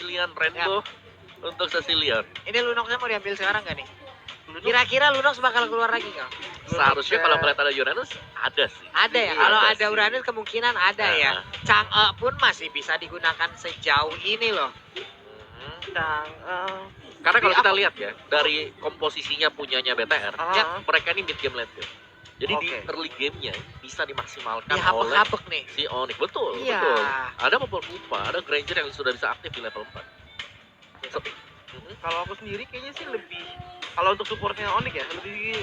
Sicilian Rainbow untuk Sicilian. Ini Lunoxnya mau diambil sekarang nggak nih? Kira-kira Lunox bakal keluar lagi nggak? Seharusnya kalau ngeliat ada Uranus, ada sih. Ada ya, Iya, kalau ada ada sih. Uranus kemungkinan ada ya. Chang'e pun masih bisa digunakan sejauh ini loh. Mhm. Karena kalau kita lihat ya, dari komposisinya punyanya BTR, mereka ini mid game late game. Jadi di early game-nya bisa dimaksimalkan oleh Dihabek-habek nih. si Onyx. Betul, Iya. betul. Ada Popol Kupa, ada Granger yang sudah bisa aktif di level 4. Kalau aku sendiri kayaknya sih lebih, kalau untuk supportnya Onyx ya,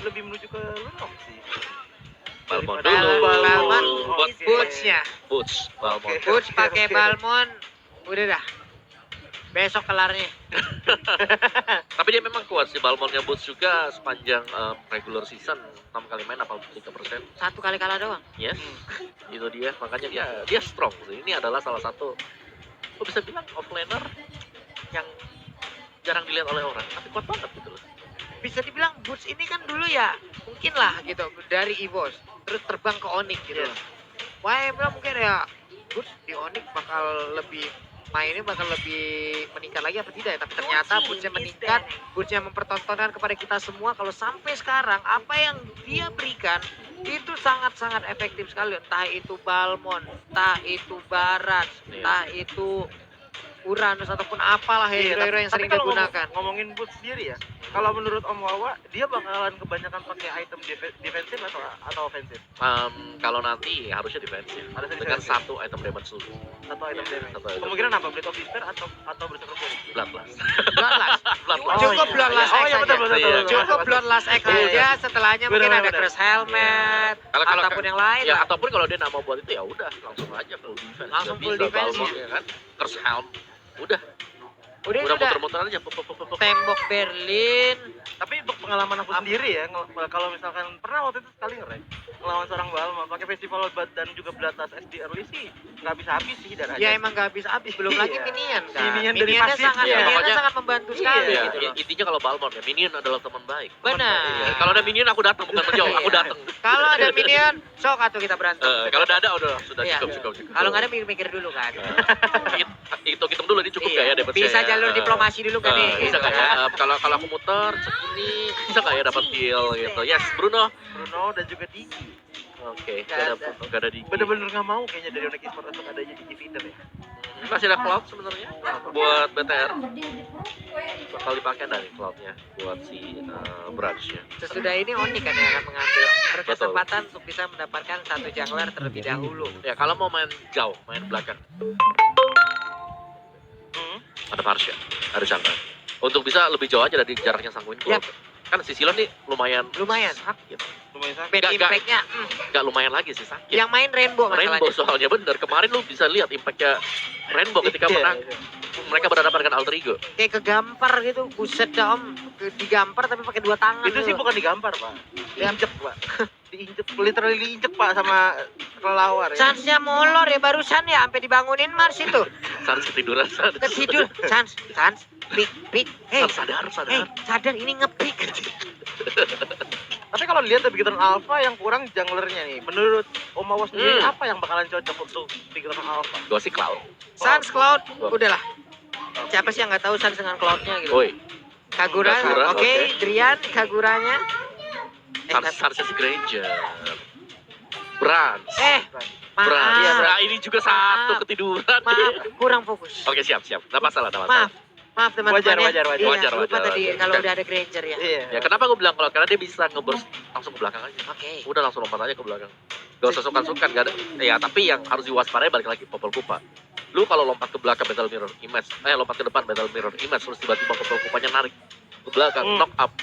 lebih menuju ke Lunox sih. Balmon Daripada dulu. Balmon, Oke. Boots-nya. Boots, Balmon. Oke. Boots pakai Balmon, udah dah. Besok kelarnya. Tapi dia memang kuat sih, Balmonnya Boots juga sepanjang regular season 6 kali main 83%. Satu kali kalah doang. Yes, itu dia. Makanya dia strong sih. Ini adalah salah satu, aku bisa bilang offlaner yang jarang dilihat oleh orang, tapi kuat banget gitu loh. Bisa dibilang Boots ini kan dulu ya, mungkin lah gitu, dari EVOS. Terus terbang ke Onyx gitu. Wah, bilang mungkin ya, Boots di Onyx bakal lebih, mainnya bakal lebih meningkat lagi apa tidak ya, tapi ternyata Bootsnya meningkat, Bootsnya mempertontonkan kepada kita semua kalau sampai sekarang apa yang dia berikan itu sangat-sangat efektif sekali, entah itu Balmon, entah itu Barat, entah itu Uranus ataupun apalah ya, hero-hero yang sering kalau digunakan. ngomongin Boots sendiri ya, kalau menurut Om Wawa, dia bakalan kebanyakan pakai item defensif atau ofensif? Kalau nanti harusnya defensif Harusnya dengan defensif. satu item damage dulu. Satu item damage. Satu item. Kemungkinan apa? Blade of Despair atau Berserker Fury? Bloodlust. Bloodlust. Bloodlust. Cukup Bloodlust Oh X iya, betul, aja. betul, Iya. betul. Cukup Bloodlust X Iya, iya. aja, setelahnya mungkin Benar, ada benar. Curse Helmet, Kalau ataupun yang lain ya lah. ataupun kalau dia nggak mau buat itu ya udah langsung aja full defense. Langsung Udah full bisa, defense, Balmon, ya kan. Curse Helm. Udah Udah muter-muter aja. Pop. tembok Berlin. Tapi untuk pengalaman aku sendiri ya, kalau misalkan pernah waktu itu sekali nge-rank ngelawan seorang Balma pakai festival dan juga Bloodlust SD early sih nggak bisa habis sih dan Ya emang gak habis-habis, belum lagi Iya. minion kan. Minion dari Minionnya pasif, sangat, ya, minionnya pokoknya- sangat membantu Iya, sekali Ya, gitu loh. intinya kalau Balmon ya minion adalah teman baik. Benar. Iya, kalau ada minion aku datang bukan menjauh, aku Iya. datang. Kalau ada minion, sok atau kita berantem. Kalau udah ada udah sudah Iya. cukup. Kalau nggak ada mikir-mikir dulu kan. Hitung dulu ini cukup Iya. nggak ya damage-nya Bisa ya? jalur diplomasi dulu kan nih. Bisa nggak ya? Kalau aku muter segini bisa nggak ya dapat kill gitu? Yes, Bruno. Bruno dan juga Digi Oke, Nggak nggak ada Digi. bener-bener nggak mau kayaknya dari Onyx Esports untuk ada Digi feeder ya. Masih ada cloud sebenarnya buat BTR. Bakal dipakai dari cloudnya buat si branch-nya. Sesudah ini Oni kan yang akan mengambil Betul. berkesempatan untuk bisa mendapatkan satu jungler terlebih dahulu. Ya kalau mau main jauh, main belakang, ada Marsha, ada Chandra. Untuk bisa lebih jauh aja dari jaraknya Sanguin Yap. Cloud. Kan si Silon nih lumayan Lumayan. sakit. Lumayan sakit. Bad Nggak- impact-nya, Nggak lumayan lagi sih sakit. yang main Rainbow Rainbow masalahnya. soalnya bener. Kemarin lu bisa lihat impactnya Rainbow ketika Iya, menang. iya. Mereka berhadapan dengan Alter Ego. Kayak kegampar gitu, buset dah om. Digampar tapi pakai dua tangan. Itu sih gitu. bukan digampar pak, diinjek pak, diinjek, literally diinjek pak sama kelelawar ya. Chance-nya molor ya barusan ya, sampai dibangunin Mars itu. Sans ketiduran. Ketidur, Chance, pik. Hey, Sadar. sadar ini ngepik. Tapi kalau dilihat dari Bigetron Alpha yang kurang junglernya nih, menurut Om Awas sendiri apa yang bakalan cocok untuk Bigetron Alpha? Gue sih Cloud. Sans Cloud, udahlah. Siapa sih yang nggak tahu Sans dengan Cloud-nya gitu? Woi, Kagura, Kagura, oke. oke. Drian, Kaguranya. Sans Granger. Branch. Maaf. Branch. Nah, ini juga satu Maaf. ketiduran. Maaf, kurang fokus. Oke, siap. Nggak masalah. Maaf teman-teman. Wajar, ya. wajar, wajar. Iya, lupa Wajar. tadi kalau udah ada Granger ya. Iya. Ya, kenapa gue bilang kalau karena dia bisa ngeburst langsung ke belakang aja. Oke. Udah langsung lompat aja ke belakang. Gak usah sukan-sukan, gak ada. Ya, tapi yang harus diwaspadai balik lagi Popol Kupa. Lu kalau lompat ke belakang Battle Mirror Image, lompat ke depan Battle Mirror Image, terus tiba-tiba Popol Kupanya narik ke belakang, knock up.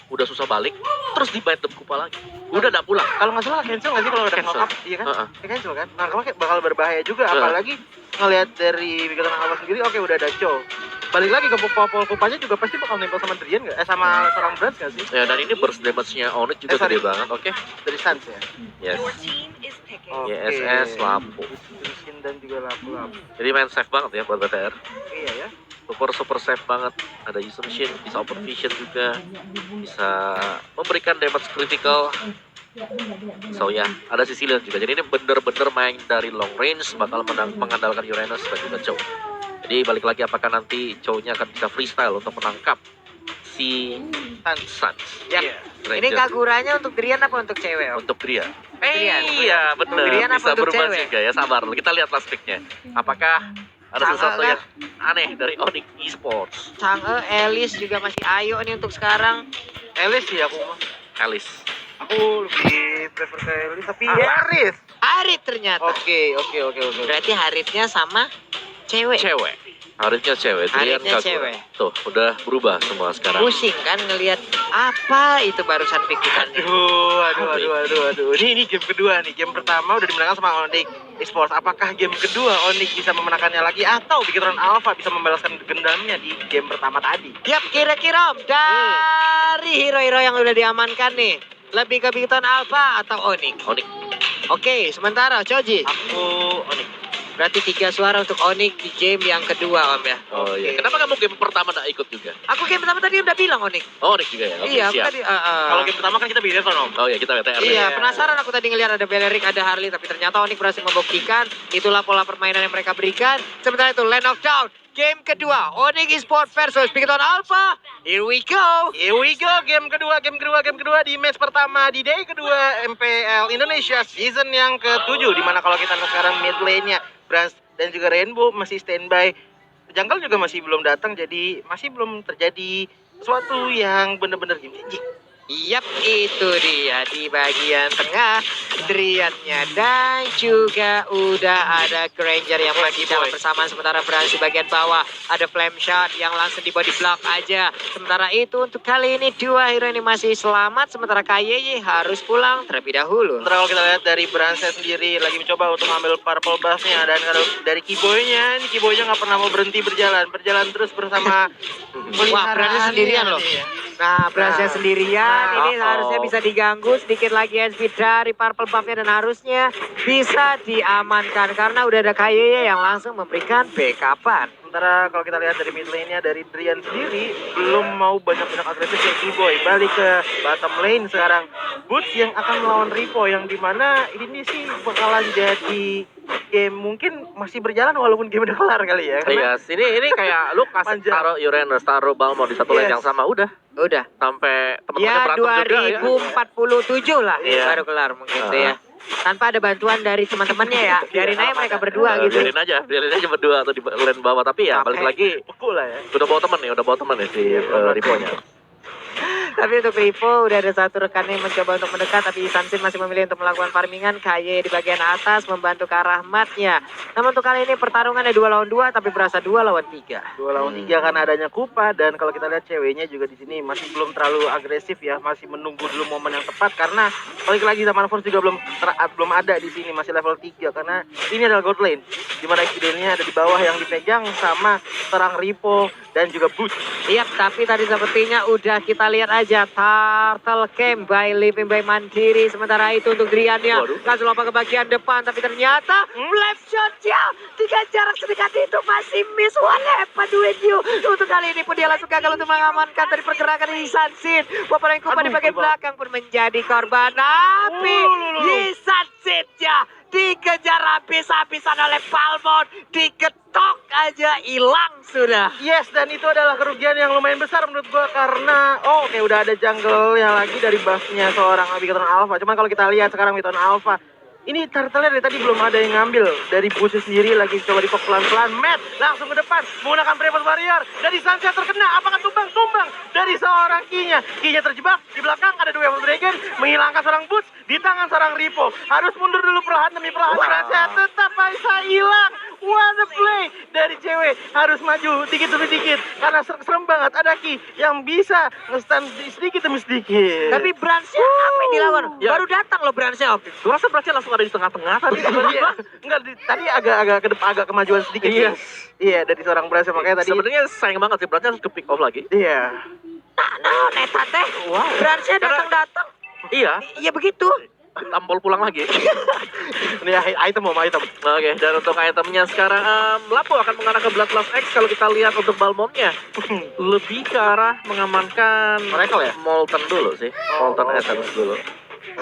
Udah susah balik, terus di-bite Kupa lagi. Udah gak pulang. Kalau nggak salah cancel nggak sih kalau udah Cancel. knock up, iya kan? Heeh. Cancel kan? Nah, kalau bakal berbahaya juga, apalagi ngelihat dari Bigetron Alpha sendiri, oke udah ada Cho. Balik lagi ke Popol Kupanya juga pasti bakal nempel sama Drian nggak? Sama seorang Branch nggak sih? Ya, dan ini burst damage-nya Onyx juga sorry. gede banget. Oke. Dari Sans ya? Yes. Oke. YSS, lampu. Distribution dan juga lampu-lampu. Jadi main safe banget ya buat BTR. Iya ya. Super safe banget. Ada Use Machine, bisa Open Vision juga. Bisa memberikan damage critical. So ya, ada Sicilian juga. Jadi ini bener-bener main dari long range, bakal mengandalkan Uranus dan juga Chow. Jadi balik lagi apakah nanti cowoknya akan bisa freestyle untuk menangkap si Suns. Ya. Iya. Ini Kaguranya untuk Drian apa untuk cewek, Om? Untuk Dria. Drian. Iya benar. Drian apa Bisa untuk berubah cewek? juga ya, sabar. Kita lihat last pick-nya. Apakah ada Sama sesuatu kah? yang aneh dari Onyx Esports? Chang'e, Elis juga masih ayo nih untuk sekarang. Elis sih aku mah. Alice. Aku lebih prefer ke Elis tapi Ah. Haris. Harit ternyata. Oke. Berarti Haritnya sama cewek. Cewek. Harusnya cewek. Drian Haritnya Kagura. cewek. Tuh, udah berubah semua sekarang. Pusing kan ngelihat apa itu barusan pikirannya. Aduh. Ini game kedua nih. Game pertama udah dimenangkan sama Onyx Esports. Apakah game kedua Onyx bisa memenangkannya lagi atau Big Tron Alpha bisa membalaskan dendamnya di game pertama tadi? Yap, kira-kira Om, dari hero-hero yang udah diamankan nih, lebih ke Bigton Alpha atau Onyx? Onyx. Oke, sementara Choji. Aku Onyx. Berarti 3 suara untuk Onyx di game yang kedua, Om ya. Oh iya. Kenapa kamu game pertama nggak ikut juga? Aku game pertama tadi udah bilang Onyx. Oh, Onyx juga ya? Oke, Iya, aku siap. tadi Kalau game pertama kan kita Big Tron Om. Oh iya, kita WTR. Iya, Iya. penasaran aku tadi ngelihat ada Beleric, ada Harley, tapi ternyata Onyx berhasil membuktikan itulah pola permainan yang mereka berikan. Sementara itu Land of Doubt, game kedua, Onyx Esports versus Bigton Alpha. Here we go. Here we go, game kedua di match pertama di day kedua MPL Indonesia season yang ke-7, dimana kalau kita lihat sekarang mid lane-nya Brans dan juga Rainbow masih standby. Jungle juga masih belum datang, jadi masih belum terjadi sesuatu yang benar-benar game changing. Yap, itu dia di bagian tengah Driannya dan juga udah ada Granger yang masih Boy. jalan bersamaan. Sementara Brans di bagian bawah ada Flame Shot yang langsung di body block aja. Sementara itu untuk kali ini dua hero ini masih selamat, sementara KYY harus pulang terlebih dahulu. Sementara kalau kita lihat dari Bransnya sendiri lagi mencoba untuk mengambil purple buff-nya, dan kalau dari Kiboy-nya, ini Kiboy-nya nggak pernah mau berhenti berjalan terus bersama Wah, Bransnya sendirian loh. Nah, Bransnya sendirian ini harusnya bisa diganggu sedikit lagi SP dari purple buff-nya dan harusnya bisa diamankan karena udah ada KYY yang langsung memberikan backupan. Sementara kalau kita lihat dari mid lane-nya dari Drian sendiri belum mau banyak-banyak agresif ya Kiboy. Balik ke bottom lane sekarang. Boots yang akan melawan Ripo yang dimana ini sih bakalan jadi game mungkin masih berjalan walaupun game udah kelar kali ya. Iya, ini kayak lu kasih Panjang. taruh Uranus, taruh Balmond di satu lane Yes. yang sama udah Udah. sampai teman-temannya Ya berantem juga ya. 2047 lah Iya. baru kelar mungkin tuh ya. Tanpa ada bantuan dari teman-temannya ya. Biarin aja mereka berdua gitu. Biarin aja berdua atau di lane bawah, tapi ya balik lagi Pukul lah ya. udah bawa temen nih si Ripo-nya. Tapi untuk Rivo udah ada satu rekannya yang mencoba untuk mendekat, tapi Sansin masih memilih untuk melakukan farmingan. KY di bagian atas membantu ke arah matnya. Namun untuk kali ini pertarungannya 2 lawan 2 tapi berasa 2 lawan 3. 2 lawan 3 karena adanya Kupa, dan kalau kita lihat ceweknya juga di sini masih belum terlalu agresif ya, masih menunggu dulu momen yang tepat karena balik lagi Zaman Force juga belum ada di sini, masih level 3 karena ini adalah gold lane di mana Kidelnya ada di bawah yang dipegang sama serang Ripo dan juga Boots. Iya, tapi tadi sepertinya udah kita lihat aja Turtle Camp by Living by Mandiri. Sementara itu untuk Driannya Waduh. langsung lompat ke bagian depan, tapi ternyata left shot ya dengan jarak sedekat itu masih miss. What happened with you? Untuk kali ini pun dia langsung gagal untuk mengamankan dari pergerakan Yisansin. Waparan Kupa di bagian belakang pun menjadi korban api. Yisansin ya dikejar habis-habisan oleh Balmond, diketok aja hilang sudah. Yes, dan itu adalah kerugian yang lumayan besar menurut gua karena oke udah ada jungle yang lagi dari buff-nya seorang Bigton Alpha. Cuman kalau kita lihat sekarang Bigton Alpha ini turtle-nya dari tadi belum ada yang ngambil. Dari Boots sendiri lagi coba dipok pelan-pelan. Matt langsung ke depan menggunakan Private Warrior. Dari Sunset terkena. Apakah tumbang dari seorang Kinya. Kinya terjebak. Di belakang ada dua Evil Dragon menghilangkan seorang Boots di tangan seorang Ripo. Harus mundur dulu perlahan demi perlahan. Sunset tetap bisa hilang. What a play dari cewek, harus maju dikit demi dikit karena serem banget ada Ki yang bisa nge-stun sedikit demi sedikit. Tapi Bransnya apa yang dilawan? Ya. Baru datang loh Bransnya, Om. Gua rasa berarti langsung ada di tengah-tengah tadi. Iya, enggak tadi agak ke depan, agak kemajuan sedikit. Iya. Iya, dari seorang Brans makanya tadi. Sebenarnya sayang banget sih, berarti harus ke pick off lagi. Iya. Nah, neta teh. Wow. Bransnya Karena- datang-datang. Iya, Iya begitu. tampol pulang lagi. Ini item mau item. Oke, dan untuk itemnya sekarang Lapo akan mengarah ke Bloodlust X. Kalau kita lihat untuk Balmondnya lebih ke arah mengamankan Miracle ya? Molten dulu sih, Molten Essence dulu.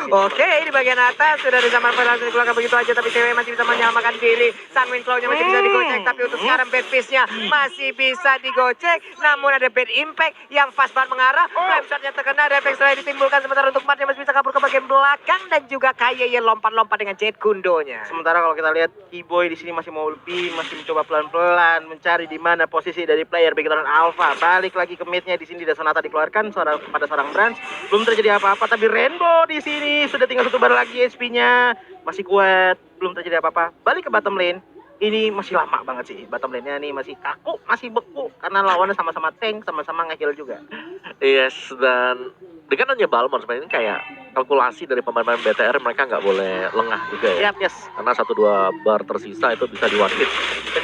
Oke, di bagian atas sudah ada zaman langsung dikeluarkan begitu aja, tapi cewek masih bisa menyelamatkan diri. Sunwing Claw-nya masih bisa digocek, tapi untuk sekarang bad piece-nya masih bisa digocek. Namun ada bad impact yang pas banget mengarah. Flame shot-nya terkena, ada efek setelah ditimbulkan. Sementara untuk Mat yang masih bisa kabur ke bagian belakang dan juga Kaye lompat-lompat dengan Jet Kundonya. Sementara kalau kita lihat Keyboy di sini masih mau lebih, masih mencoba pelan-pelan mencari di mana posisi dari player Begitu Alpha. Balik lagi ke mid-nya di sini, dan Sonata dikeluarkan pada seorang Branch. Belum terjadi apa-apa, tapi Rainbow di sini sudah tinggal satu bar lagi HP-nya. Masih kuat, belum terjadi apa-apa. Balik ke bottom lane. Ini masih lama banget sih, bottom lane-nya nih masih kaku, masih beku karena lawannya sama-sama tank, sama-sama nge-heal juga. Yes, dan dengan hanya Balmond sebenarnya ini kayak kalkulasi dari pemain-pemain BTR, mereka nggak boleh lengah juga ya. Yes. Karena 1-2 bar tersisa itu bisa di one hit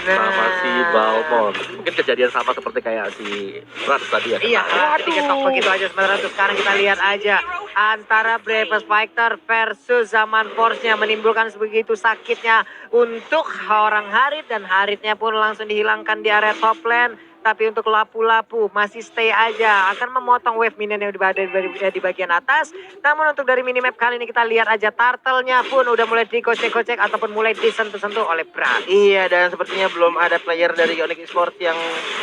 sama si Balmond. Mungkin kejadian sama seperti kayak si Brans tadi ya. Iya, Waduh. diketok begitu aja. Sementara untuk sekarang kita lihat aja antara Bravest Fighter versus Zaman Force-nya menimbulkan sebegitu sakitnya untuk orang Harit, dan Haritnya pun langsung dihilangkan di area top lane. Tapi untuk lapu-lapu masih stay aja, akan memotong wave minion yang di bagian atas. Namun untuk dari minimap kali ini kita lihat aja Turtle-nya pun udah mulai digocek-gocek ataupun mulai disentuh-sentuh oleh Brans. Iya, dan sepertinya belum ada player dari Onyx Esports yang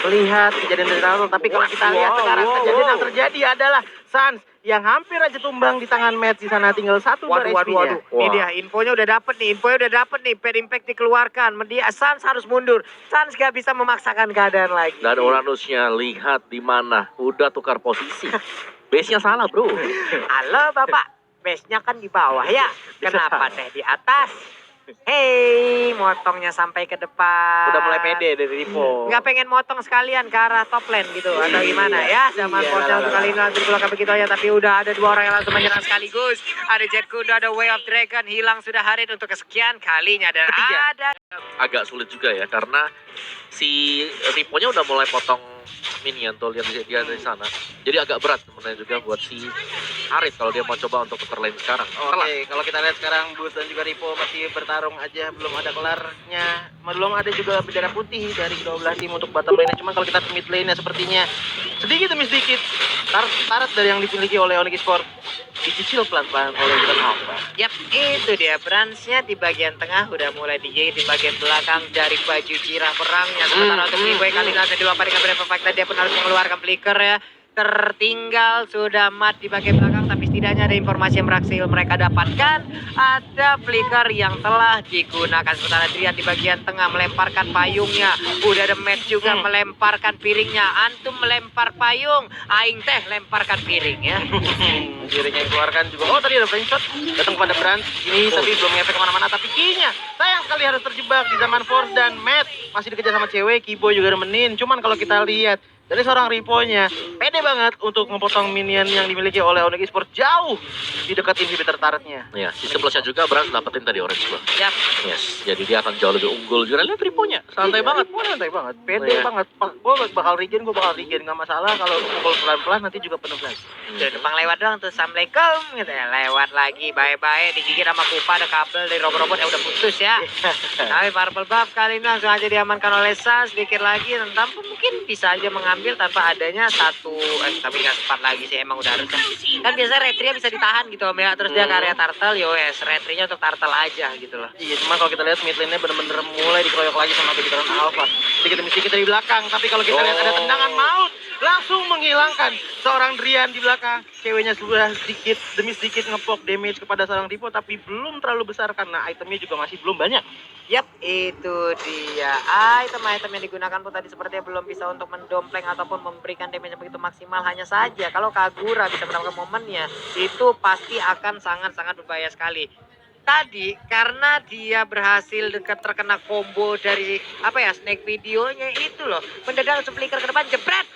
melihat kejadian dari Turtle. Tapi kalau kita lihat sekarang kejadian yang terjadi adalah Sans yang hampir aja tumbang di tangan Matt. Di sana tinggal satu bar HP-nya. Ini dia infonya udah dapet nih, Bad impact dikeluarkan. Dia Sans harus mundur. Sans gak bisa memaksakan keadaan lagi. Dan Uranusnya lihat di mana, udah tukar posisi. Base-nya salah bro. Halo Bapak, base-nya kan di bawah ya. Kenapa teh di atas? Hei, motongnya sampai ke depan. Udah mulai pede dari Ripo. Nggak pengen motong sekalian ke arah top lane gitu atau gimana ya? Zaman Force untuk kali ini langsung dikeluarkan begitu aja, tapi udah ada dua orang yang langsung menyerang sekaligus. Ada Jet Kundo, ada Way of Dragon, hilang sudah Harit untuk kesekian kalinya, dan ada Agak sulit juga ya, karena si Ripo-nya udah mulai potong minion tuh, lihat dia dari sana. Jadi agak berat sebenarnya juga buat si Harit kalau dia mau coba untuk putar lane sekarang. Oke, kalau kita lihat sekarang Boost dan juga Ripo masih bertarung aja, belum ada kelarnya. Belum ada juga bendera putih dari kedua belah tim untuk bottom lane. Cuma kalau kita ke mid lane sepertinya sedikit demi sedikit tarat dari yang dimiliki oleh Onyx Esports dicicil pelan-pelan oleh Begitu Alpha. Yap, itu dia Bransnya di bagian tengah udah mulai dijahit di bagian belakang dari baju cirah perangnya. Sementara untuk Keyboy kali ini langsung diluapkan dengan Brave Fighter, dia pun harus mengeluarkan flicker ya. Tertinggal sudah Mat di bagian belakang, tapi setidaknya ada informasi yang berhasil mereka dapatkan. Ada flicker yang telah digunakan. Sementara Drian di bagian tengah melemparkan payungnya. Udah ada Matt juga melemparkan piringnya. Antum melempar payung, aing teh lemparkan piring ya. Piringnya dikeluarkan juga. Oh, tadi ada flank shot datang kepada Brand ini, tapi belum ngefek kemana-mana. Tapi kayaknya sayang sekali harus terjebak di Zaman Force, dan Matt masih dikejar sama cewek. Keyboy juga nemenin. Cuman kalau kita lihat dari seorang Ripo-nya pede banget untuk memotong minion yang dimiliki oleh Onyx Esports jauh di dekat inhibitor turret-nya. Ya, sistem plusnya juga Brans dapetin tadi orange gua. Yap. Yes, jadi dia akan jauh lebih unggul juga. Lihat Ripo-nya, santai banget. Santai banget, pede Iya. banget. Gue bakal regen, nggak masalah. Kalau pukul pelan-pelan nanti juga penuh lagi. Udah numpang lewat doang tuh, assalamualaikum gitu ya, lewat lagi, bye-bye, digigit sama Kupa, ada kabel dari robot-robot yang udah putus ya. Tapi Purple Buff kali ini langsung aja diamankan oleh Sans, sedikit lagi tentang mungkin bisa aja mengambil tanpa adanya tapi nggak sempat lagi sih, emang udah harusnya. Kan biasa retri bisa ditahan gitu Om ya, terus dia ke area turtle, yowes, retrinya untuk turtle aja gitu loh. Iya, cuma kalau kita lihat mid lane-nya bener-bener mulai dikeroyok lagi sama Begitu Alpha. Sedikit demi sedikit dari belakang, tapi kalau kita lihat ada tendangan maut, langsung menghilangkan seorang Drian di belakang. Ceweknya sudah sedikit demi sedikit ngepok damage kepada seorang Ripo, tapi belum terlalu besar karena itemnya juga masih belum banyak. Yap, itu dia item-item yang digunakan pun tadi sepertinya belum bisa untuk mendompleng ataupun memberikan damage yang begitu maksimal. Hanya saja kalau Kagura bisa mendapatkan momennya, itu pasti akan sangat-sangat berbahaya sekali. Tadi karena dia berhasil terkena combo dari Snake videonya itu loh, mendadak flicker ke depan, jebret.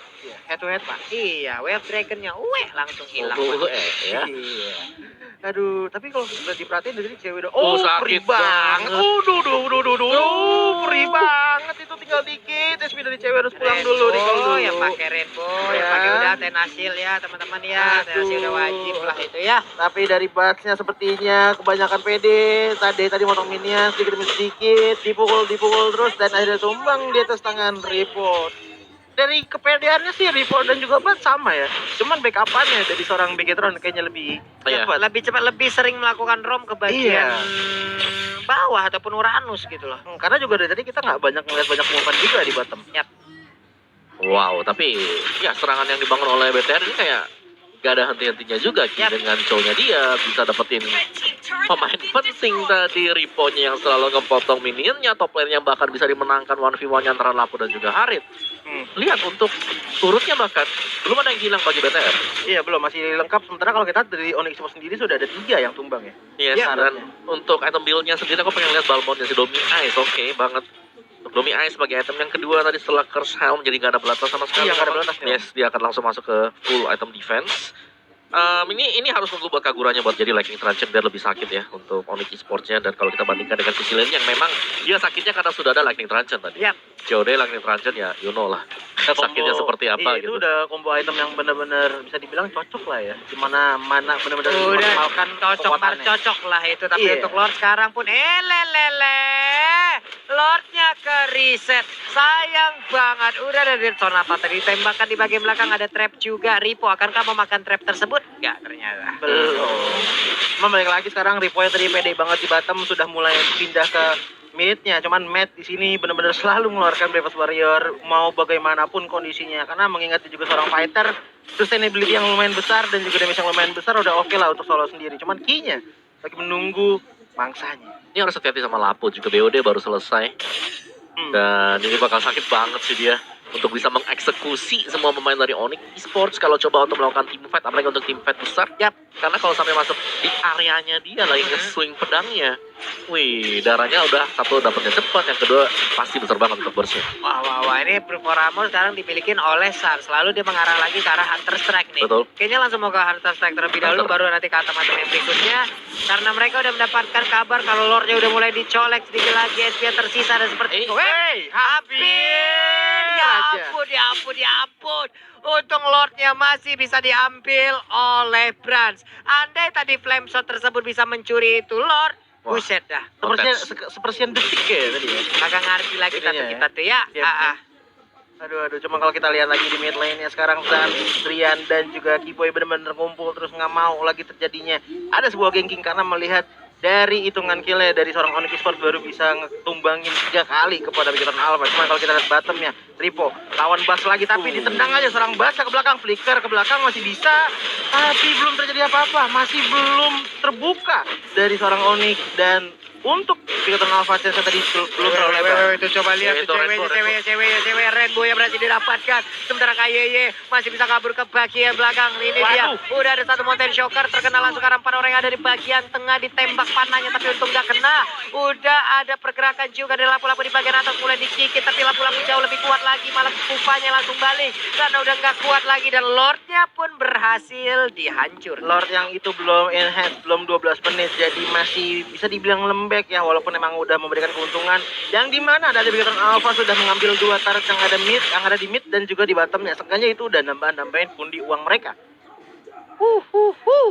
Head to head, Pak. Iya, Wave Dragon-nya langsung hilang. ya. Iya. Aduh, tapi kalau sudah diperhatiin dari cewek udah Sakit perih banget. Perih banget, itu tinggal dikit. SP dari cewek harus pulang dulu, recall dulu. Yang pakai Rainbow, Ya. yang pakai udah Tenasil ya teman-teman ya. Tenasil udah wajib lah itu ya. Tapi dari Bucks-nya sepertinya kebanyakan pede. Tadi motong minion sedikit demi sedikit, dipukul terus, dan akhirnya tumbang di atas tangan Ripo. dari kepedeannya sih Ripo dan juga Bat sama ya. Cuman backupannya dari seorang Begetron kayaknya lebih Iya. cepat. Lebih cepat, lebih sering melakukan rom ke bagian bawah ataupun Uranus gitu loh. Karena juga dari tadi kita nggak banyak ngeliat banyak movement juga di bottom. Wow, tapi ya serangan yang dibangun oleh BTR ini kayak gak ada henti-hentinya juga Ki. Yap. Dengan show-nya dia bisa dapetin pemain penting tadi, Ripo-nya yang selalu ngepotong minionnya, top lane-nya bahkan bisa dimenangkan 1v1 antara Lapu dan juga Harit. Lihat untuk turutnya bahkan belum ada yang hilang bagi BTR. Iya belum, masih lengkap. Sementara kalau kita dari Onyx Esports sendiri sudah ada 3 yang tumbang ya. Yes, Ya, dan untuk item build-nya sendiri aku pengen lihat Balmonnya si Domi Ice, oke banget. Untuk Domi Ice sebagai item yang kedua tadi setelah Curse Helm, jadi nggak ada belatas sama sekali. Iya, nggak ada belatas, ya. Yes, dia akan langsung masuk ke full item defense. Ini harus nunggu buat Kaguranya buat jadi Lightning Truncheon biar lebih sakit ya untuk Onyx Esports-nya. Dan kalau kita bandingkan dengan sisi lain yang memang dia sakitnya karena sudah ada Lightning Truncheon tadi. Yap. COD Lightning Truncheon ya, you know lah. Sakitnya seperti apa iya, gitu. Itu udah combo item yang benar-benar bisa dibilang cocok lah ya. Dimana mana benar-benar Udah memaksimalkan cocok kekuatannya. cocok lah itu. Tapi Iya. untuk Lord sekarang pun lelele. Lordnya ke reset. Sayang banget. Udah ada di Sonata tadi ditembakkan di bagian belakang, ada trap juga. Ripo akankah memakan trap tersebut? Enggak ternyata. Belum. Cuma balik lagi sekarang Ripo yang tadi pede banget di bottom sudah mulai pindah ke mid-nya. Cuman Matt di sini benar-benar selalu mengeluarkan Breakfast Warrior mau bagaimanapun kondisinya. Karena mengingat dia juga seorang fighter, sustainability yang lumayan besar dan juga damage yang lumayan besar udah oke lah untuk solo sendiri. Cuman key-nya lagi menunggu mangsanya. Ini harus hati-hati sama Lapu juga, BOD baru selesai. Dan ini bakal sakit banget sih dia untuk bisa mengeksekusi semua pemain dari Onyx Esports kalau coba untuk melakukan team fight, apalagi untuk team fight besar. Yap. Karena kalau sampai masuk di areanya dia lagi nge-swing pedangnya, wih, darahnya udah satu dapetnya cepat, yang kedua pasti besar banget untuk burst-nya. Wah, ini Perforamo sekarang dimiliki oleh Sans. Lalu dia mengarah lagi ke arah Hunter Strike nih. Betul. Kayaknya langsung mau ke Hunter Strike terlebih dahulu, Hunter. baru nanti ke atom-atom yang berikutnya. Karena mereka udah mendapatkan kabar kalau Lordnya udah mulai dicolek, sedikit lagi SP tersisa dan seperti itu. Hey, Hampir! Ya aja. ampun. Untung Lordnya masih bisa diambil oleh Brans. Andai tadi flame shot tersebut bisa mencuri itu Lord, Wah. buset dah. Sepersekian detik ya tadi ya. Kagak ngerti lagi Ininya ya. kita tuh ya. Siap. Aduh, cuma kalau kita lihat lagi di mid lane-nya sekarang San, Trian dan juga Kiboy benar-benar ngumpul terus nggak mau lagi terjadinya ada sebuah ganking karena melihat dari hitungan kill-nya dari seorang Onyx Esports baru bisa ngetumbangin 3 kali kepada Begetron Alpha. Cuma kalau kita lihat bottomnya, Ripo lawan Bas lagi tapi ditendang aja seorang Bas ke belakang, flicker ke belakang masih bisa, tapi belum terjadi apa-apa, masih belum terbuka dari seorang Onyx. Dan untuk Begetron Alpha chance tadi belum terlalu lebar. Itu coba lihat Ya, tuh itu cewek Rainbow yang berhasil didapatkan. Sementara KYY masih bisa kabur ke bagian belakang. Ini dia. Waduh. Udah ada satu Mountain Shocker terkena langsung karena 4 orang yang ada di bagian tengah ditembak panahnya tapi untung gak kena. Udah ada pergerakan juga dari lapu-lapu di bagian atas mulai dikikit tapi lapu-lapu jauh lebih kuat lagi, malah kupanya langsung balik karena udah gak kuat lagi dan Lordnya pun berhasil dihancur. Lord yang itu belum enhance, belum 12 menit, jadi masih bisa dibilang lembek ya, walaupun emang udah memberikan keuntungan. Yang dimana ada Begetron Alpha sudah mengambil 2 turret yang ada di mid dan juga di bottomnya. Seenggaknya itu udah nambahin pundi uang mereka.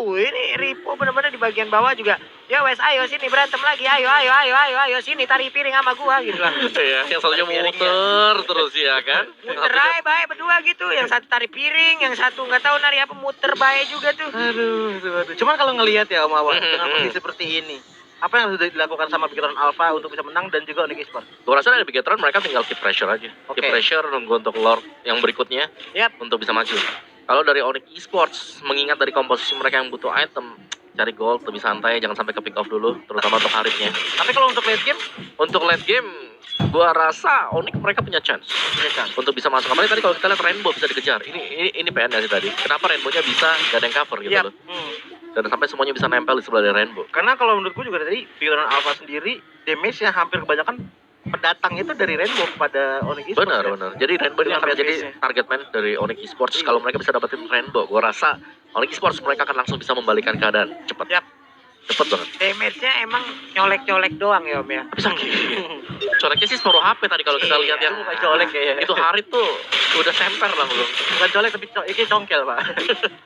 Ini Ripo benar-benar di bagian bawah juga. Ya wes, ayo sini berantem lagi, ayo sini tarik piring sama gua gitu lah. Iya, yang selalunya muter terus ya kan. Muter aja baik berdua gitu, yang satu tarik piring, yang satu nggak tahu nari apa, muter baik juga tuh. Aduh. Cuman kalau ngelihat ya Om Awan, dengan kondisi seperti ini, apa yang sudah dilakukan sama Begetron Alpha untuk bisa menang dan juga Onyx Esports? Gue rasa dari Begetron mereka tinggal keep pressure aja. Oke. Keep pressure nunggu untuk Lord yang berikutnya Yap. untuk bisa maju. Kalau dari Onyx Esports, mengingat dari komposisi mereka yang butuh item, cari gold lebih santai, jangan sampai ke pick off dulu, terutama untuk Haritnya. Tapi kalau untuk late game, Untuk late game, gua rasa Onyx mereka punya chance untuk bisa masuk. Kemarin tadi kalau kita lihat Rainbow bisa dikejar. Ini PN ya sih tadi. Kenapa Rainbow-nya bisa gak ada yang cover gitu Yap. loh. Dan sampai semuanya bisa nempel di sebelah dari Rainbow. Karena kalau menurutku juga tadi Begetron Alpha sendiri damage-nya hampir kebanyakan pendatang itu dari Rainbow kepada Onyx Esports. Benar, ya. benar. Jadi Rainbow ini Dengan akan bad menjadi case-nya. target man dari Onyx Esports. Iya. Kalau mereka bisa dapetin Rainbow, gua rasa Onyx Esports mereka akan langsung bisa membalikan keadaan cepat. Yap. Cepet banget. Damage-nya emang nyolek-nyolek doang ya Om ya. Tapi sakit. Coleknya sih separuh HP tadi kalau kita lihat Iya. yang Bukan colek ya. itu Harit tuh udah semper lah belum. Bukan colek tapi ini congkel, Pak.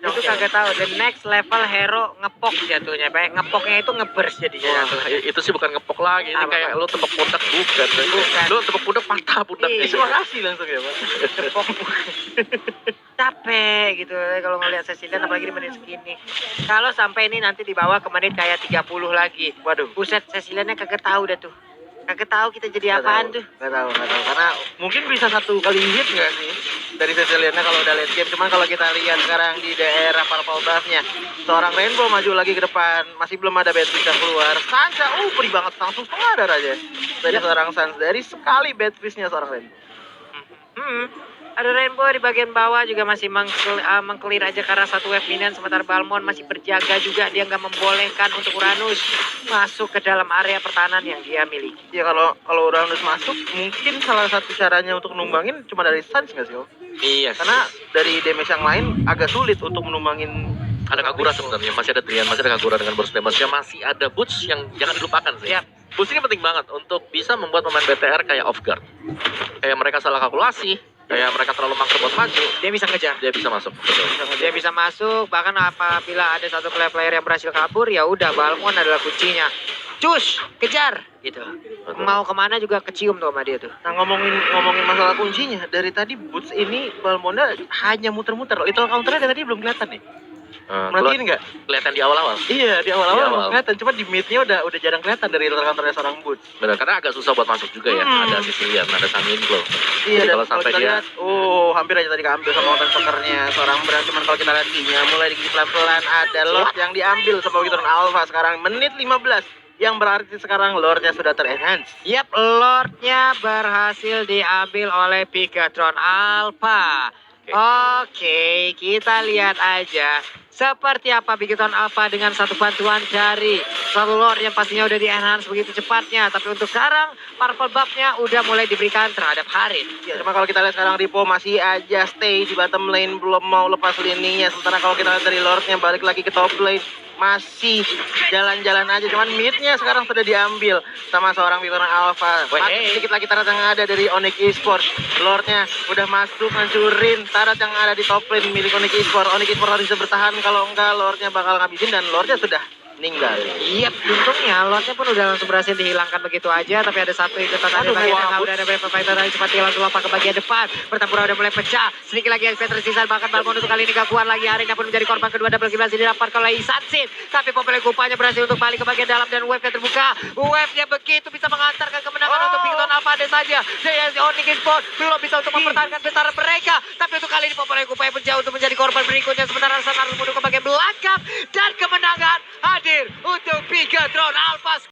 Itu kagak tahu. The next level hero ngepok jatuhnya. Kayak ngepoknya itu ngebers jadinya Wah, jatuhnya. itu sih bukan ngepok lagi, ini Apa, kayak Pak? lu tepuk pundak bukan. Bukan. Lu tepuk pundak patah pundaknya. Iya. Terima kasih langsung ya, Pak. Ngepok. Capek gitu kalau ngelihat Cecilian apalagi di menit segini. Kalau sampai ini nanti dibawa ke menit kayak 30 lagi. Waduh. Buset, Ceciliannya kagak tahu dah tuh. Kagak tahu kita jadi apaan tuh. Gak tahu. Karena mungkin bisa satu kali hit nggak sih dari Ceciliannya kalau udah late game. Cuman kalau kita lihat sekarang di daerah purple buff-nya, seorang Rainbow maju lagi ke depan, masih belum ada bad fish yang keluar. Sansa, pedih banget langsung setengah darah aja. Dari seorang Sans, dari sekali bad fish-nya seorang Rainbow. Ada Rainbow di bagian bawah juga masih mengclear aja karena satu wave minion, sementara Balmond masih berjaga juga, dia nggak membolehkan untuk Uranus masuk ke dalam area pertahanan yang dia miliki. Ya kalau Uranus masuk, mungkin salah satu caranya untuk numbangin cuma dari Sans nggak sih, Om? Iya, Karena dari damage yang lain agak sulit untuk menumbangin. ada Kagura sebenarnya, masih ada Drian, masih ada Kagura dengan burst damage-nya, masih ada Boots yang jangan dilupakan sih. Yap. Boots ini penting banget untuk bisa membuat pemain BTR kayak off guard. Kayak mereka salah kalkulasi, kayak mereka terlalu maksa buat maju, Dia bisa ngejar. dia bisa masuk. Betul. Dia bisa masuk, bahkan apabila ada satu player yang berhasil kabur, ya udah Balmond adalah kuncinya. Cus, kejar gitu. Mau kemana juga kecium tuh sama dia tuh. Nah ngomongin masalah kuncinya, dari tadi Boots ini Balmonda hanya muter-muter. Little counternya dari tadi belum kelihatan nih. Merhatiin nggak? Kelihatan di awal-awal. Iya di Di awal-awal awal. belum kelihatan, cuma di midnya udah jarang kelihatan dari little counternya seorang Boots. Benar, karena agak susah buat masuk juga ya. Ada Sicilian, ada Sangin Glow. Iya, Jadi dan kalau sampai kita dia lihat, hampir aja tadi keambil sama Mountain Stalker-nya seorang Bran. Cuman kalau kita lihat kinya mulai digigit pelan-pelan, ada Lord yang diambil sama Witheron Alpha sekarang menit 15. Yang berarti sekarang Lordnya sudah ter-enhance. Yap, Lordnya berhasil diambil oleh Pigatron Alpha. Oke, kita lihat aja seperti apa Pigatron Alpha dengan satu bantuan dari satu Lord yang pastinya udah di-enhance begitu cepatnya. Tapi untuk sekarang, purple buff-nya udah mulai diberikan terhadap Harit. Ya, cuma kalau kita lihat sekarang Ripo masih aja stay di bottom lane, belum mau lepas lininya. Sementara kalau kita lihat dari Lordnya balik lagi ke top lane, masih jalan-jalan aja. Cuman midnya sekarang sudah diambil sama seorang Witheron Alpha. Masih sedikit lagi tarat yang ada dari Onyx Esports. Lordnya udah masuk ngancurin tarat yang ada di top lane milik Onyx Esports. Onyx Esports harus bisa bertahan, kalau enggak Lordnya bakal ngabisin dan Lordnya sudah meninggal. Iya, untungnya Lordnya pun udah langsung berhasil dihilangkan begitu aja. Tapi ada satu ikutan dari Aduh, bagian wah, tengah, udah ada beberapa fighter lagi cepat langsung lompat ke bagian depan. Pertempuran udah mulai pecah. Sedikit lagi XP tersisa, bahkan Balmond untuk kali ini gak kuat lagi. Harit pun menjadi korban kedua, double kill berhasil didapatkan oleh Isansin. Tapi Popele Kupanya berhasil untuk balik ke bagian dalam dan wave-nya terbuka. Wave-nya begitu bisa mengantarkan kemenangan untuk Pigatron Alpha ada saja. Jadi Onyx Esports belum bisa untuk mempertahankan besaran mereka. Tapi untuk kali ini Popele Kupanya menjauh untuk menjadi korban berikutnya. Sementara San harus mundur ke bagian belakang dan kemenangan hadir untuk Pigatron Alpha.